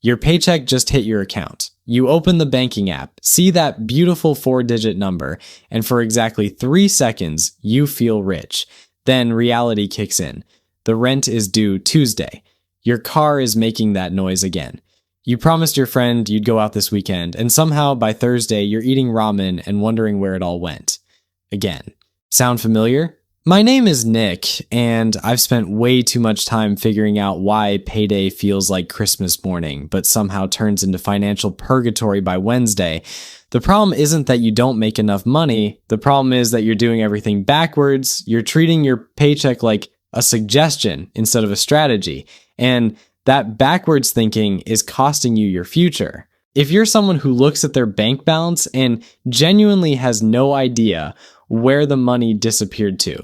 Your paycheck just hit your account. You open the banking app, see that beautiful 4-digit number, and for exactly 3 seconds, you feel rich. Then reality kicks in. The rent is due Tuesday. Your car is making that noise again. You promised your friend you'd go out this weekend, and somehow by Thursday, you're eating ramen and wondering where it all went. Again. Sound familiar? My name is Nick, and I've spent way too much time figuring out why payday feels like Christmas morning, but somehow turns into financial purgatory by Wednesday. The problem isn't that you don't make enough money. The problem is that you're doing everything backwards. You're treating your paycheck like a suggestion instead of a strategy. And that backwards thinking is costing you your future. If you're someone who looks at their bank balance and genuinely has no idea where the money disappeared to,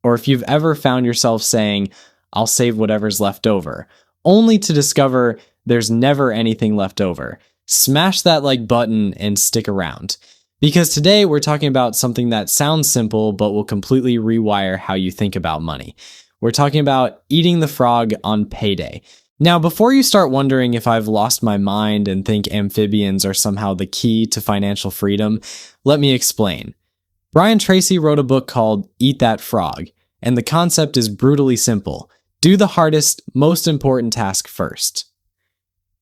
or if you've ever found yourself saying, I'll save whatever's left over, only to discover there's never anything left over, smash that like button and stick around. Because today we're talking about something that sounds simple but will completely rewire how you think about money. We're talking about eating the frog on payday. Now, before you start wondering if I've lost my mind and think amphibians are somehow the key to financial freedom, let me explain. Brian Tracy wrote a book called Eat That Frog, and the concept is brutally simple. Do the hardest, most important task first.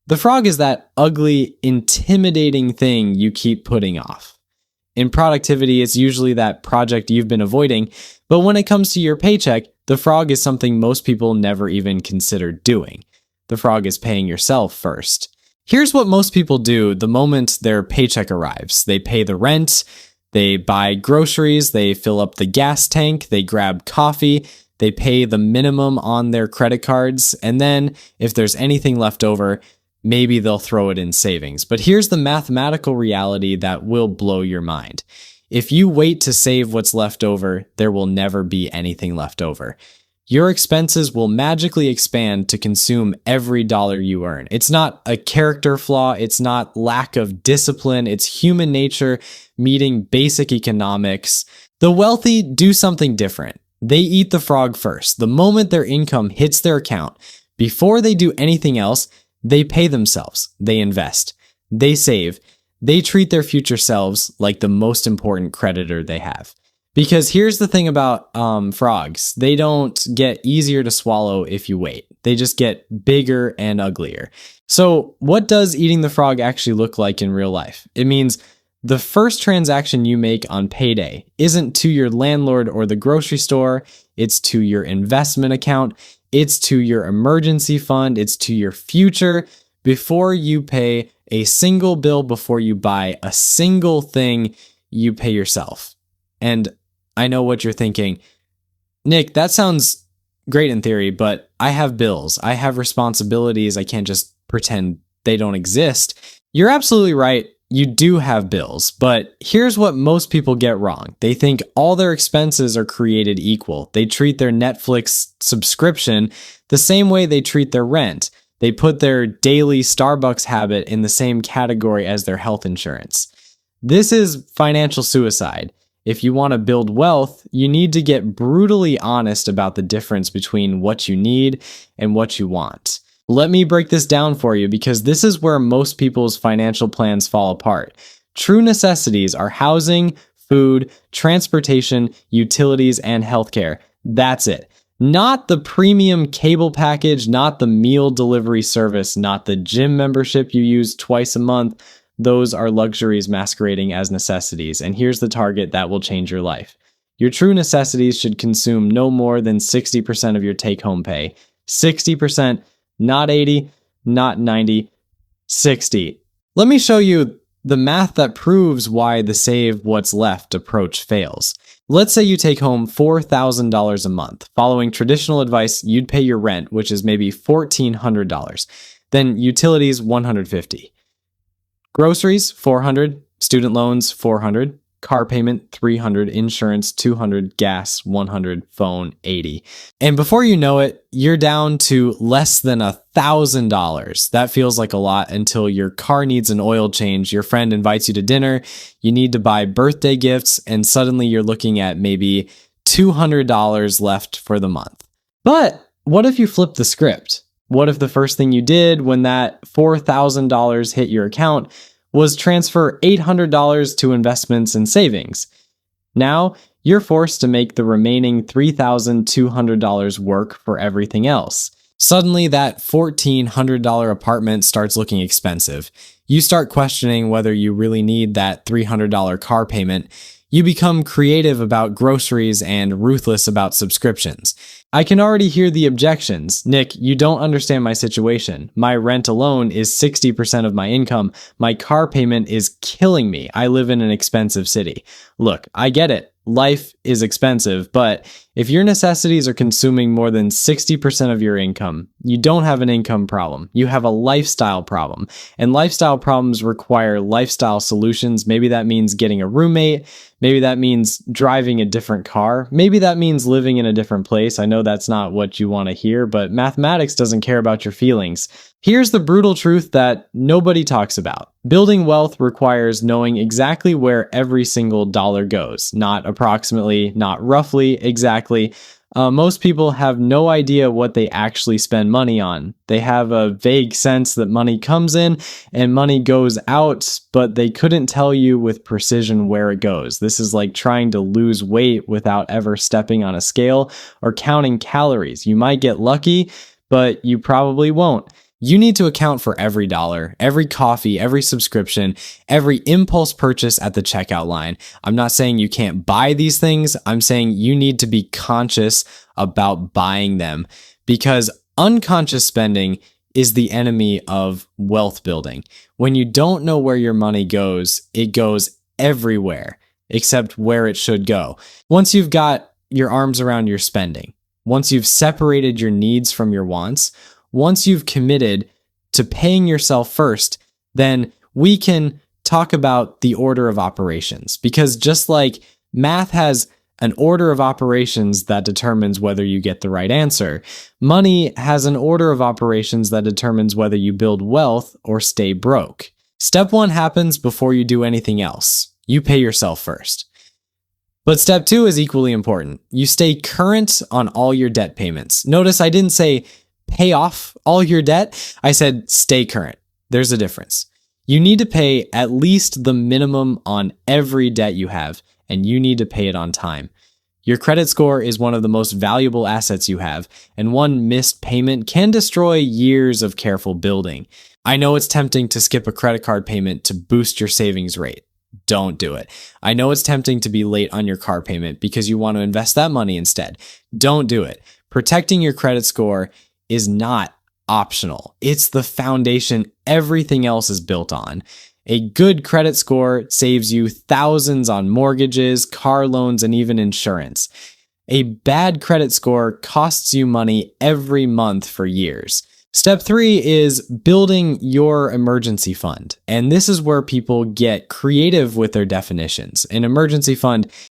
The frog is that ugly, intimidating thing you keep putting off. In productivity, it's usually that project you've been avoiding, but when it comes to your paycheck, the frog is something most people never even consider doing. The frog is paying yourself first. Here's what most people do the moment their paycheck arrives. They pay the rent, they buy groceries, they fill up the gas tank, they grab coffee, they pay the minimum on their credit cards, and then if there's anything left over, maybe they'll throw it in savings. But here's the mathematical reality that will blow your mind. If you wait to save what's left over, there will never be anything left over. Your expenses will magically expand to consume every dollar you earn. It's not a character flaw. It's not lack of discipline. It's human nature meeting basic economics. The wealthy do something different. They eat the frog first. The moment their income hits their account, before they do anything else, they pay themselves. They invest. They save. They treat their future selves like the most important creditor they have. Because here's the thing about frogs. They don't get easier to swallow if you wait. They just get bigger and uglier. So what does eating the frog actually look like in real life? It means the first transaction you make on payday isn't to your landlord or the grocery store. It's to your investment account. It's to your emergency fund. It's to your future. Before you pay a single bill, before you buy a single thing, you pay yourself. And I know what you're thinking. Nick, that sounds great in theory, but I have bills. I have responsibilities. I can't just pretend they don't exist. You're absolutely right. You do have bills, but here's what most people get wrong. They think all their expenses are created equal. They treat their Netflix subscription the same way they treat their rent. They put their daily Starbucks habit in the same category as their health insurance. This is financial suicide. If you want to build wealth, you need to get brutally honest about the difference between what you need and what you want. Let me break this down for you because this is where most people's financial plans fall apart. True necessities are housing, food, transportation, utilities, and healthcare. That's it. Not the premium cable package, not the meal delivery service, not the gym membership you use twice a month. Those are luxuries masquerading as necessities, and here's the target that will change your life. Your true necessities should consume no more than 60% of your take-home pay. 60%, not 80, not 90, 60. Let me show you the math that proves why the save what's left approach fails. Let's say you take home $4,000 a month. Following traditional advice, you'd pay your rent, which is maybe $1,400. Then utilities, $150. Groceries, $400, student loans, $400, car payment, $300, insurance, $200, gas, $100, phone, $80. And before you know it, you're down to less than $1,000. That feels like a lot until your car needs an oil change, your friend invites you to dinner, you need to buy birthday gifts, and suddenly you're looking at maybe $200 left for the month. But what if you flip the script? What if the first thing you did when that $4,000 hit your account was transfer $800 to investments and savings? Now, you're forced to make the remaining $3,200 work for everything else. Suddenly, that $1,400 apartment starts looking expensive. You start questioning whether you really need that $300 car payment. You become creative about groceries and ruthless about subscriptions. I can already hear the objections. Nick, you don't understand my situation. My rent alone is 60% of my income. My car payment is killing me. I live in an expensive city. Look, I get it. Life is expensive, but if your necessities are consuming more than 60% of your income, you don't have an income problem. You have a lifestyle problem. And lifestyle problems require lifestyle solutions. Maybe that means getting a roommate. Maybe that means driving a different car. Maybe that means living in a different place. I know that's not what you want to hear, but mathematics doesn't care about your feelings. Here's the brutal truth that nobody talks about. Building wealth requires knowing exactly where every single dollar goes. Not approximately, not roughly, exactly. Most people have no idea what they actually spend money on. They have a vague sense that money comes in and money goes out, but they couldn't tell you with precision where it goes. This is like trying to lose weight without ever stepping on a scale or counting calories. You might get lucky, but you probably won't. You need to account for every dollar, every coffee, every subscription, every impulse purchase at the checkout line. I'm not saying you can't buy these things. I'm saying you need to be conscious about buying them, because unconscious spending is the enemy of wealth building. When you don't know where your money goes, it goes everywhere except where it should go. Once you've got your arms around your spending, once you've separated your needs from your wants, once you've committed to paying yourself first, then we can talk about the order of operations. Because just like math has an order of operations that determines whether you get the right answer, money has an order of operations that determines whether you build wealth or stay broke. Step one happens before you do anything else. You pay yourself first. But step two is equally important. You stay current on all your debt payments. Notice I didn't say pay off all your debt. I said stay current. There's a difference. You need to pay at least the minimum on every debt you have, and you need to pay it on time. Your credit score is one of the most valuable assets you have, and one missed payment can destroy years of careful building. I know it's tempting to skip a credit card payment to boost your savings rate. Don't do it. I know it's tempting to be late on your car payment because you want to invest that money instead. Don't do it. Protecting your credit score is not optional. It's the foundation everything else is built on. A good credit score saves you thousands on mortgages, car loans, and even insurance. A bad credit score costs you money every month for years. Step three is building your emergency fund. And this is where people get creative with their definitions. An emergency fund